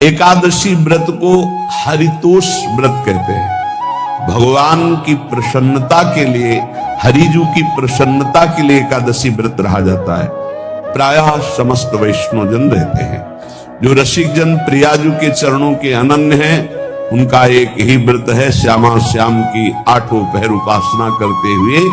एकादशी व्रत को हरितोष व्रत कहते हैं। भगवान की प्रसन्नता के लिए, हरिजू की प्रसन्नता के लिए एकादशी व्रत रहा जाता है। प्रायः समस्त वैष्णव जन रहते हैं। जो रसिक जन प्रियाजू के चरणों के अनन्य हैं, उनका एक ही व्रत है, श्यामा श्याम की आठों पहर उपासना करते हुए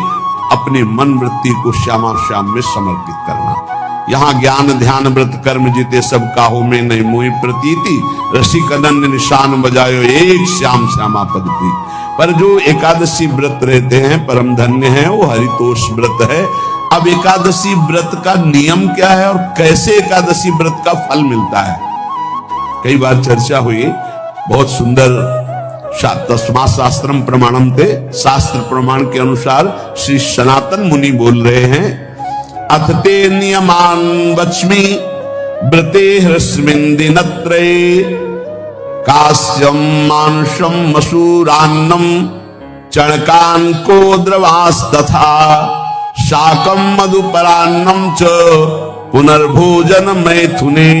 अपनी मन वृत्ति को श्यामा श्याम में समर्पित करना। यहाँ ज्ञान ध्यान व्रत कर्म जीते सब काहू में नहीं मोहि प्रतीति, रसिक अनन्य निशान बजायो एक श्याम श्यामा पद प्रीति। पर जो एकादशी व्रत रहते हैं परम धन्य है, वो हरितोष व्रत है। अब एकादशी व्रत का नियम क्या है और कैसे एकादशी व्रत का फल मिलता है, कई बार चर्चा हुई। बहुत सुंदर तस्मा शास्त्रम प्रमाणम थे, शास्त्र प्रमाण के अनुसार श्री सनातन मुनि बोल रहे हैं, अथ ते नियमान वच्मि व्रते ह्रस्मिन् दिनत्रये, कास्यं मांसं मसूरान्नं चणकान् कोद्रवास्तथा, शाकं मधुपरान्नं च पुनर्भोजन मैथुने,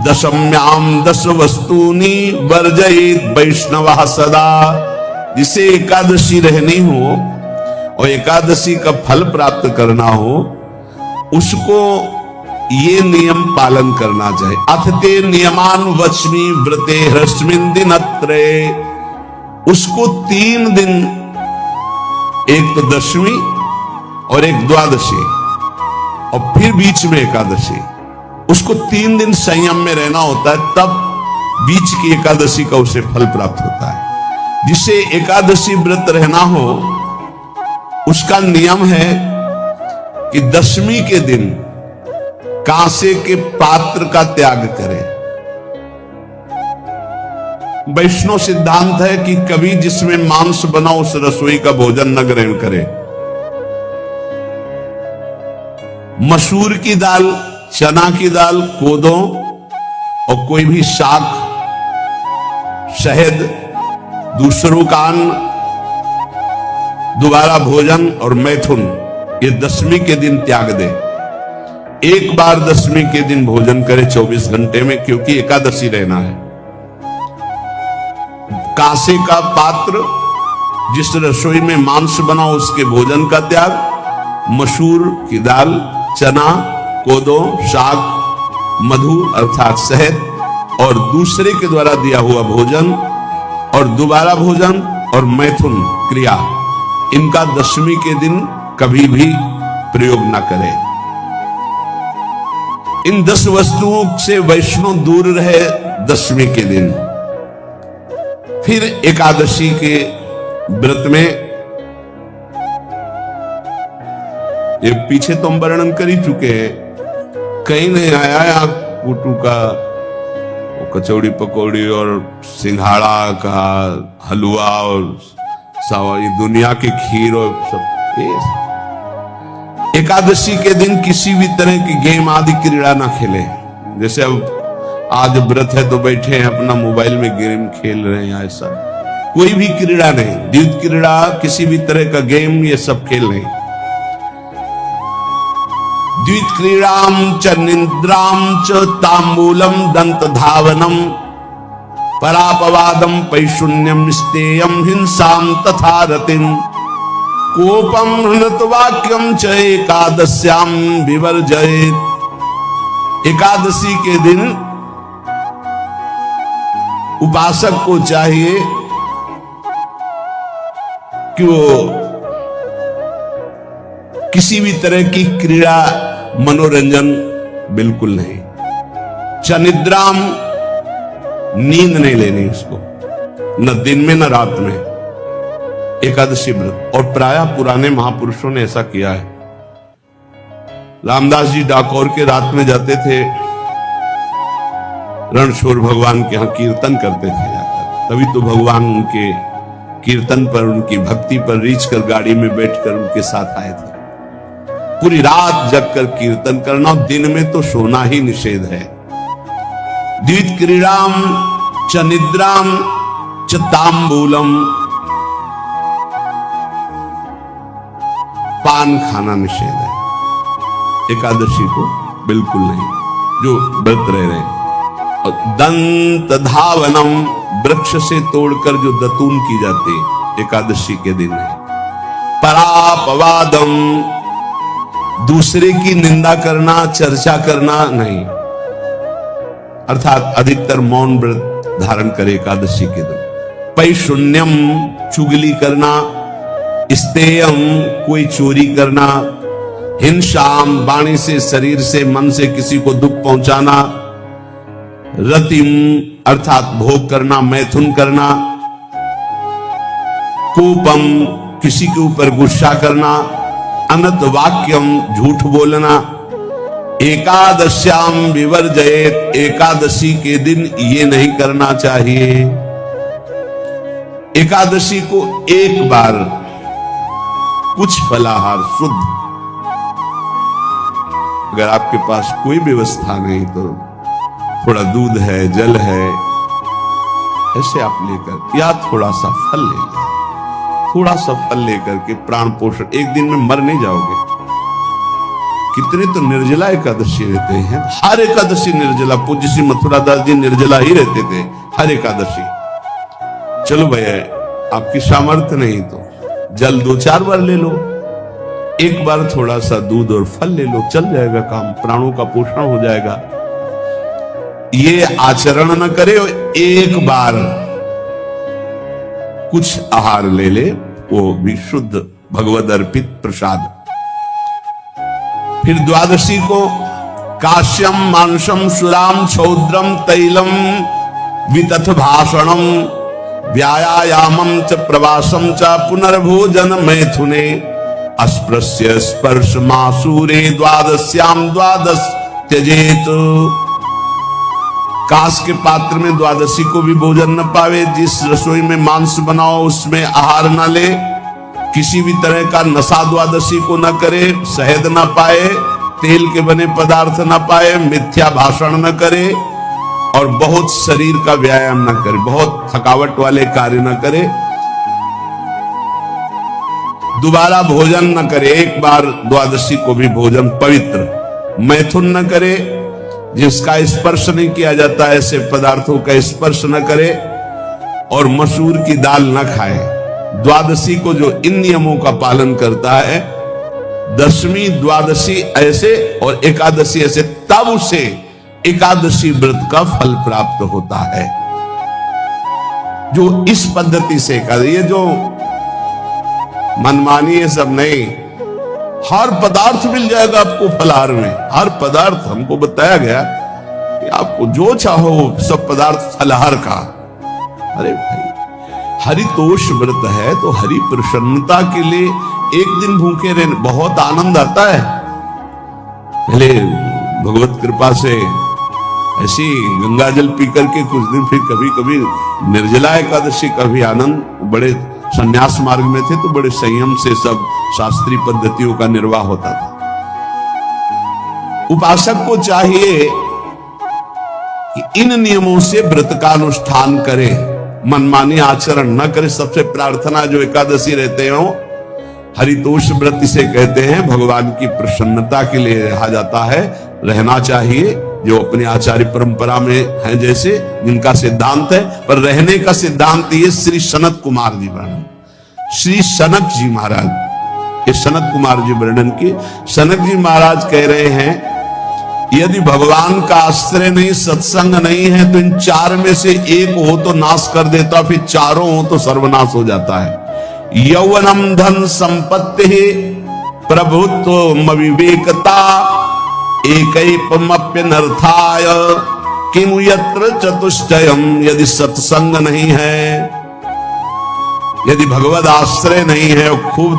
दशम्याम 10 वस्तूनि वर्जयेत् वैष्णवः सदा। जिसे एकादशी रहनी हो और एकादशी का फल प्राप्त करना हो, उसको ये नियम पालन करना चाहिए। अथ ते नियमान वच्मि व्रते ह्रस्मिन् दिनत्रये, उसको 3 दिन, एक तो दशमी और एक द्वादशी और फिर बीच में एकादशी, उसको 3 दिन संयम में रहना होता है, तब बीच की एकादशी का उसे फल प्राप्त होता है। जिसे एकादशी व्रत रहना हो, उसका नियम है कि दशमी के दिन कांसे के पात्र का त्याग करें। वैष्णव सिद्धांत है कि कभी जिसमें मांस बना उस रसोई का भोजन न ग्रहण करे। मसूर की दाल, चना की दाल, कोदों और कोई भी शाक, शहद, दूसरों का अन्न, दोबारा भोजन और मैथुन, ये दशमी के दिन त्याग दे। एक बार दशमी के दिन भोजन करे 24 घंटे में, क्योंकि एकादशी रहना है। कांसे का पात्र, जिस रसोई में मांस बना उसके भोजन का त्याग, मसूर की दाल, चना, कोदो, शाक, मधु अर्थात शहद और दूसरे के द्वारा दिया हुआ भोजन और दोबारा भोजन और मैथुन क्रिया, इनका दशमी के दिन कभी भी प्रयोग न करें। इन 10 वस्तुओं से वैष्णव दूर रहे दशमी के दिन। फिर एकादशी के व्रत में, ये पीछे तो हम वर्णन कर ही चुके हैं, कहीं नहीं आया यहाँ कुटू का कचौड़ी पकौड़ी और सिंघाड़ा का हलवा और ये दुनिया की खीर और सब। एकादशी के दिन किसी भी तरह की गेम आदि क्रीड़ा ना खेले। जैसे अब आज व्रत है तो बैठे हैं अपना मोबाइल में गेम खेल रहे हैं, ऐसा कोई भी क्रीड़ा नहीं। द्वित क्रीड़ा, किसी भी तरह का गेम, ये सब खेल नहीं। द्वित क्रीड़ाम च निद्राम च तांबूलम दंत धावनम, परापवादम पैशून्यम स्तेयम हिंसाम तथा रतिम, कोपम हृतवाक्यम च एकादश्याम विवर्जयेत्। एकादशी के दिन उपासक को चाहिए कि वो किसी भी तरह की क्रीड़ा, मनोरंजन बिल्कुल नहीं। चनिद्राम, नींद नहीं लेनी उसको, न दिन में न रात में। एकादशी व्रत, और प्रायः पुराने महापुरुषों ने ऐसा किया है। रामदास जी डाकोर के रात में जाते थे, रणछोड़ भगवान के यहाँ कीर्तन करते थे जाकर। तभी तो भगवान उनके कीर्तन पर, उनकी भक्ति पर रीझ कर गाड़ी में बैठकर उनके साथ आए थे। पूरी रात जगकर कीर्तन करना, दिन में तो सोना ही निषेध है। द्वित क्रीड़ाम च निद्राम च तांबूलम, पान खाना निषेध है एकादशी को, बिल्कुल नहीं। जो व्रत रह रहे हैं दंत धावनम, वृक्ष से तोड़कर जो दतून की जाती एकादशी के दिन है। परापवादम, दूसरे की निंदा करना, चर्चा करना नहीं, अर्थात अधिकतर मौन व्रत धारण करे एकादशी के दिन। पैशून्यम, चुगली करना। स्तेयम, कोई चोरी करना। हिंसाम, वाणी से, शरीर से, मन से किसी को दुख पहुंचाना। रतिम, अर्थात भोग करना, मैथुन करना। कोपम, किसी के ऊपर गुस्सा करना। अनत वाक्यम, झूठ बोलना। एकादश्याम विवर्जयेत, एकादशी के दिन ये नहीं करना चाहिए। एकादशी को एक बार कुछ फलाहार शुद्ध, अगर आपके पास कोई व्यवस्था नहीं तो थोड़ा दूध है, जल है, ऐसे आप लेकर, या थोड़ा सा फल ले लें, थोड़ा सा फल लेकर के प्राण पोषण, एक दिन में मर नहीं जाओगे। कितने तो निर्जला एकादशी रहते हैं, हर एकादशी निर्जला। पूज्य श्री मथुरा दास जी निर्जला ही रहते थे हर एकादशी। चलो भैया, आपकी सामर्थ्य नहीं तो जल 2-4 बार ले लो, एक बार थोड़ा सा दूध और फल ले लो, चल जाएगा काम, प्राणों का पोषण हो जाएगा। ये आचरण न करे, एक बार कुछ आहार ले ले, वो भी शुद्ध भगवद अर्पित प्रसाद। फिर द्वादशी को काश्यम, मांसम, सुराम, छौद्रम, तैलम, वितथ भाषणम, व्यायामम च प्रवासम च पुनर्भोजन मैथुने, अस्पृश्य स्पर्श मासूरे, द्वादश्याम द्वादश त्यजेत। कांस के पात्र में द्वादशी को भी भोजन न पावे। जिस रसोई में मांस बनाओ उसमें आहार न ले। किसी भी तरह का नशा द्वादशी को न करे। शहद न पाए, तेल के बने पदार्थ न पाए, मिथ्या भाषण न करे और बहुत शरीर का व्यायाम न करे, बहुत थकावट वाले कार्य न करे। दोबारा भोजन न करे, एक बार द्वादशी को भी भोजन पवित्र। मैथुन न करे, जिसका स्पर्श नहीं किया जाता ऐसे पदार्थों का स्पर्श न करे, और मसूर की दाल न खाए। द्वादशी को जो इन नियमों का पालन करता है, दशमी द्वादशी ऐसे और एकादशी ऐसे, तब उसे एकादशी व्रत का फल प्राप्त होता है। जो इस पद्धति से कर, ये जो मनमानी है सब नहीं, हर पदार्थ मिल जाएगा आपको फलाहार में। हर पदार्थ हमको बताया गया कि आपको जो चाहो सब पदार्थ फलाहार का। अरे भाई, हरितोष व्रत है तो हरि प्रसन्नता के लिए एक दिन भूखे रहने बहुत आनंद आता है। पहले भगवत कृपा से ऐसी गंगा जल पी करके कुछ दिन, फिर कभी कभी निर्जला एकादशी का भी आनंद। बड़े संन्यास मार्ग में थे तो बड़े संयम से सब शास्त्रीय पद्धतियों का निर्वाह होता था। उपासक को चाहिए कि इन नियमों से व्रत का अनुष्ठान करे, मनमानी आचरण न करे। सबसे प्रार्थना जो एकादशी रहते हो, हरितोष व्रत इसे कहते हैं, भगवान की प्रसन्नता के लिए रहा जाता है, रहना चाहिए। जो अपनी आचार्य परंपरा में है, जैसे जिनका सिद्धांत है, पर रहने का सिद्धांत ये श्री सनत कुमार जी वर्णन, श्री सनक जी महाराज, ये सनत कुमार जी वर्णन की। सनक जी महाराज कह रहे हैं, यदि भगवान का आश्रय नहीं, सत्संग नहीं है, तो इन 4 में से एक हो तो नाश कर देता, फिर चारों हो तो सर्वनाश हो जाता है। यौवनम धन संपत्ति, प्रभुत्व विवेकता, एकैपमप्यनर्थाय किमु यत्र चतुष्टयम। यदि सत्संग नहीं है, यदि भगवद आश्रय नहीं है, खूब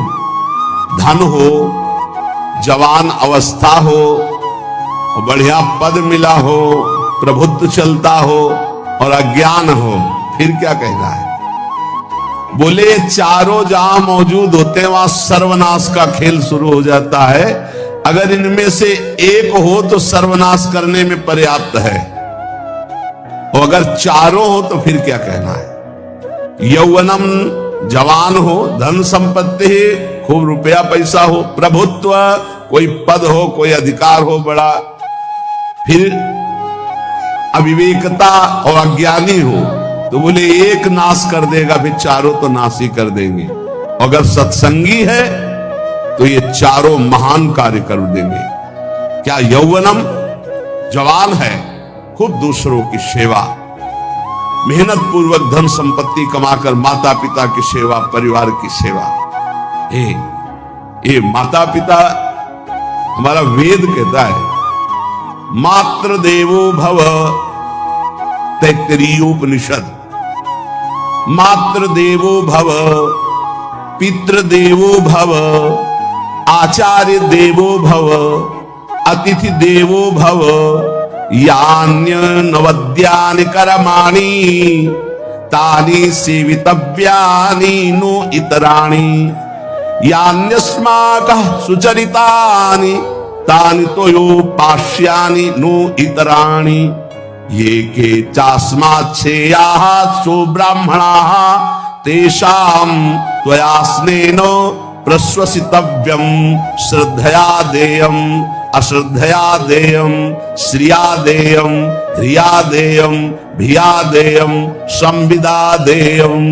धन हो, जवान अवस्था हो, बढ़िया पद मिला हो, प्रभुत्व चलता हो और अज्ञान हो, फिर क्या कहना है? बोले चारों जहां मौजूद होते हैं वहां सर्वनाश का खेल शुरू हो जाता है। अगर इनमें से एक हो तो सर्वनाश करने में पर्याप्त है, और अगर चारों हो तो फिर क्या कहना है? यौवनम, जवान हो, धन संपत्ति, खूब रुपया पैसा हो, प्रभुत्व, कोई पद हो, कोई अधिकार हो बड़ा, फिर अविवेकता और अज्ञानी हो तो बोले एक नाश कर देगा, फिर चारों तो नाश ही कर देंगे। अगर सत्संगी है तो ये चारों महान कार्य कर देंगे। क्या यौवनम, जवान है, खूब दूसरों की सेवा, मेहनत पूर्वक धन संपत्ति कमाकर माता पिता की सेवा, परिवार की सेवा। ये माता पिता, हमारा वेद कहता है मातृ देवो भव, तैत्तिरीयोपनिषद, मातृ देवो भव, पितृ देवो भव, आचार्य देवो भव, अतिथि देवो भव, यान्य नवद्यानि कर्माणि तानि सेवितव्यानि नो इतराणि, यान्यस्माकः सुचरितानि तानि तोयोपास्यानि नो इतराणि, ये के चास्माच्छेयाः सो ब्राह्मणाः तेषां त्वया स्नेन प्रश्वसितव्यं, श्रद्धया देयम् अश्रद्धया देयम्, श्रिया देयम् ह्रिया देयम् भिया देयम् संविदा देयम्।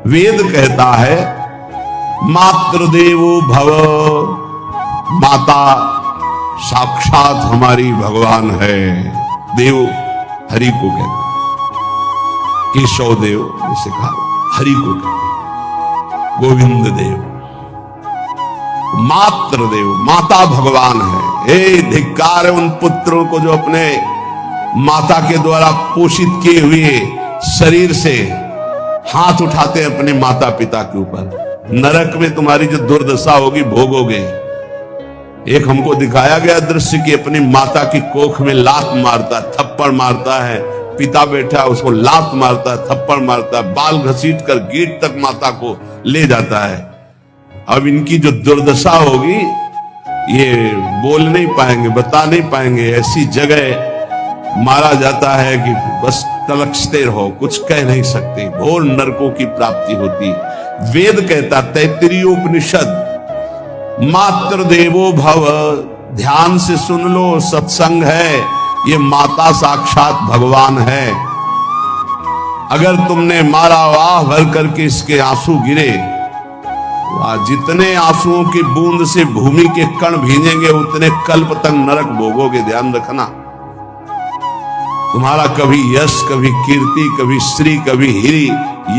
वेद कहता है मातृदेवो भव, माता साक्षात हमारी भगवान है। देव हरि को कहते हैं, केशव देव जिसे कहा हरि को कहते हैं, गोविंद देव, मातृ देव, माता भगवान है। धिक्कार है उन पुत्रों को जो अपने माता के द्वारा पोषित किए हुए शरीर से हाथ उठाते हैं अपने माता पिता के ऊपर। नरक में तुम्हारी जो दुर्दशा होगी भोगोगे। एक हमको दिखाया गया दृश्य कि अपनी माता की कोख में लात मारता, थप्पड़ मारता है, पिता बैठा उसको लात मारता है, थप्पड़ मारता है, बाल घसीट कर गेट तक माता को ले जाता है। अब इनकी जो दुर्दशा होगी ये बोल नहीं पाएंगे, बता नहीं पाएंगे। ऐसी जगह मारा जाता है कि बस तलकते रहो, कुछ कह नहीं सकते, घोर नरकों की प्राप्ति होती। वेद कहता, तैत्तिरीयोपनिषद, मातृ देवो भव, ध्यान से सुन लो, सत्संग है, ये माता साक्षात भगवान है। अगर तुमने मारा वाह भर करके इसके आंसू गिरे, जितने आंसुओं की बूंद से भूमि के कण भींजेंगे उतने कल्प तक नरक भोगोगे। ध्यान रखना, तुम्हारा कभी यश, कभी कीर्ति, कभी श्री, कभी हिरी,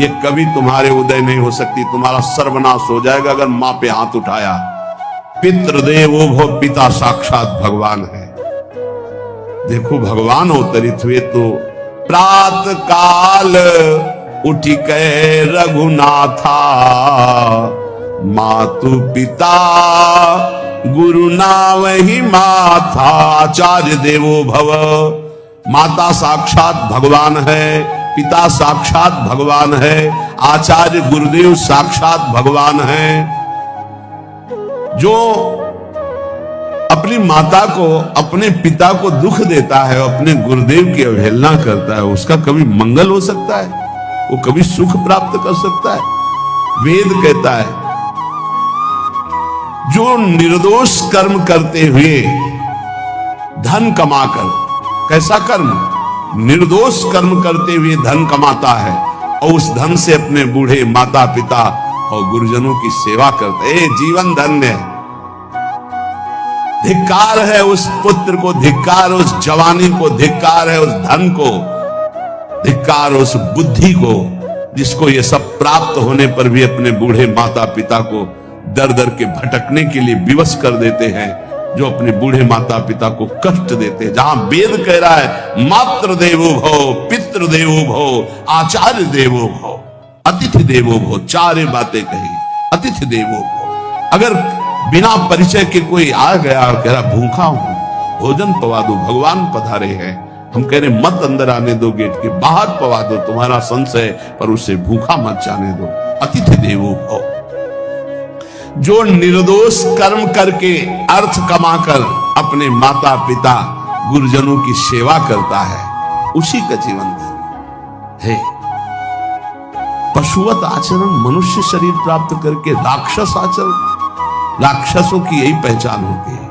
ये कभी तुम्हारे उदय नहीं हो सकती। तुम्हारा सर्वनाश हो जाएगा अगर मां पे हाथ उठाया। पितृदेवो भव, पिता साक्षात भगवान है। देखो भगवान अवतरित हुए तो प्रात काल उठी के रघुनाथा, मातु पिता गुरु नावहि माथा। आचार्य देवो भव, माता साक्षात भगवान है, पिता साक्षात भगवान है, आचार्य गुरुदेव साक्षात भगवान है। जो अपनी माता को, अपने पिता को दुख देता है, अपने गुरुदेव की अवहेलना करता है, उसका कभी मंगल हो सकता है? वो कभी सुख प्राप्त कर सकता है? वेद कहता है जो निर्दोष कर्म करते हुए धन कमाकर, कैसा कर्म? निर्दोष कर्म करते हुए धन कमाता है और उस धन से अपने बूढ़े माता पिता और गुरुजनों की सेवा करते हैं, जीवन धन्य है। धिक्कार है उस पुत्र को, धिक्कार उस जवानी को, धिक्कार है उस धन को, धिक्कार उस बुद्धि को जिसको ये सब प्राप्त होने पर भी अपने बूढ़े माता पिता को दर दर के भटकने के लिए विवश कर देते हैं, जो अपने बूढ़े माता पिता को कष्ट देते हैं। जहां वेद कह रहा है मातृ देवो भव, पितृ देवो भव, आचार्य देवो भव, अतिथि देवो भव, चार बातें कही। अतिथि देवो भव, अगर बिना परिचय के कोई आ गया कह रहा भूखा हूं, भोजन पवा दो, भगवान पधारे हैं, हम कह रहे मत अंदर आने दो, गेट के बाहर पवा दो, तुम्हारा संशय, पर उसे भूखा मत जाने दो। अतिथि देवो भव, जो निर्दोष कर्म करके अर्थ कमाकर अपने माता पिता गुरुजनों की सेवा करता है, उसी का जीवन है। पशुवत आचरण, मनुष्य शरीर प्राप्त करके राक्षस आचरण, राक्षसों की यही पहचान होती है।